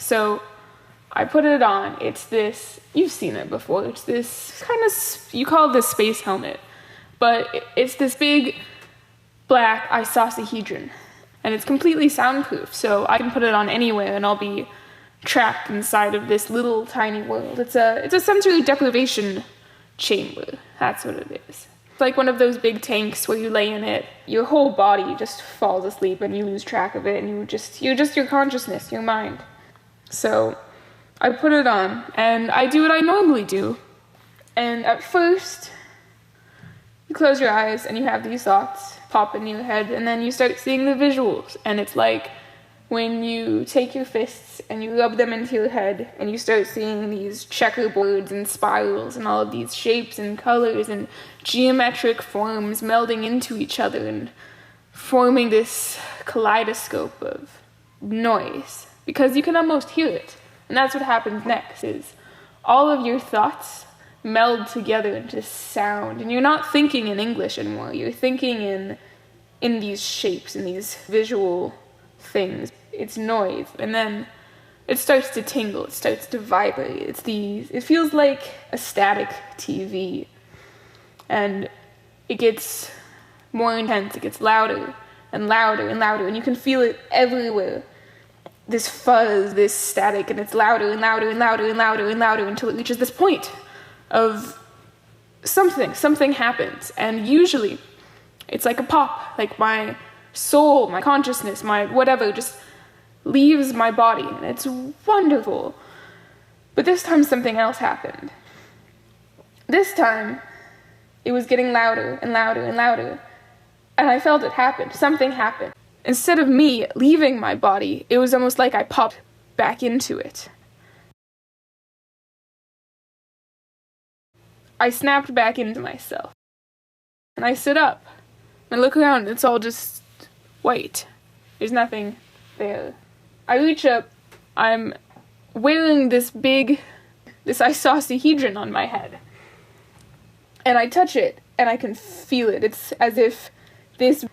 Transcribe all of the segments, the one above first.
So I put it on. It's this, you've seen it before, it's this kind of, you call it this space helmet, but it's this big black icosahedron, and it's completely soundproof, so I can put it on anywhere and I'll be trapped inside of this little tiny world. It's a sensory deprivation chamber, that's what it is. It's like one of those big tanks where you lay in it, your whole body just falls asleep and you lose track of it, and you're just your consciousness, your mind. So I put it on, and I do what I normally do. And at first, you close your eyes and you have these thoughts pop in your head, and then you start seeing the visuals. And it's like when you take your fists and you rub them into your head, and you start seeing these checkerboards and spirals and all of these shapes and colors and geometric forms melding into each other and forming this kaleidoscope of noise, because you can almost hear it. And that's what happens next, is all of your thoughts meld together into sound, and you're not thinking in English anymore, you're thinking in these shapes, in these visual things. It's noise, and then it starts to tingle, it starts to vibrate. It feels like a static TV, and it gets more intense, it gets louder and louder and louder, and you can feel it everywhere. This fuzz, this static, and it's louder and louder and louder and louder and louder until it reaches this point of something happens, and usually it's like a pop, like my soul, my consciousness, my whatever just leaves my body, and it's wonderful. But this time something else happened. This time it was getting louder and louder and louder, and I felt it happen. Something happened. Instead of me leaving my body, it was almost like I popped back into it. I snapped back into myself, and I sit up and look around, and it's all just white. There's nothing there. I reach up, I'm wearing this icosahedron on my head, and I touch it, and I can feel it. It's as if this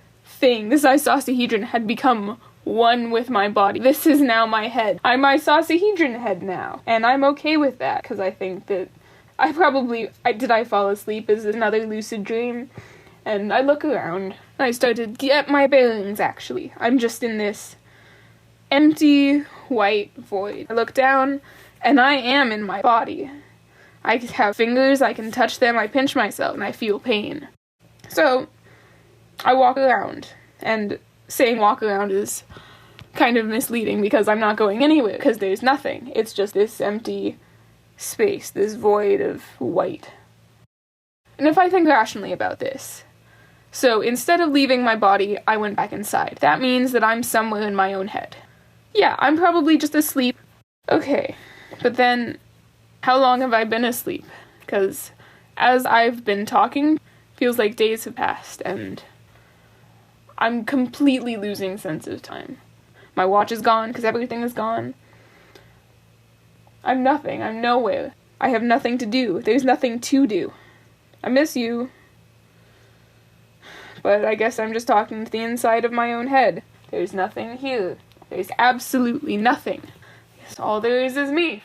icosahedron had become one with my body. This is now my head. I'm icosahedron head now, and I'm okay with that, because I think that did I fall asleep? Is it another lucid dream? And I look around, and I start to get my bearings, actually. I'm just in this empty, white void. I look down, and I am in my body. I have fingers, I can touch them, I pinch myself, and I feel pain. So, I walk around, and saying walk around is kind of misleading, because I'm not going anywhere, because there's nothing. It's just this empty space, this void of white. And if I think rationally about this, so instead of leaving my body, I went back inside. That means that I'm somewhere in my own head. Yeah, I'm probably just asleep. Okay, but then how long have I been asleep? Because as I've been talking, feels like days have passed, and I'm completely losing sense of time. My watch is gone, because everything is gone. I'm nothing. I'm nowhere. I have nothing to do. There's nothing to do. I miss you. But I guess I'm just talking to the inside of my own head. There's nothing here. There's absolutely nothing. I guess all there is me.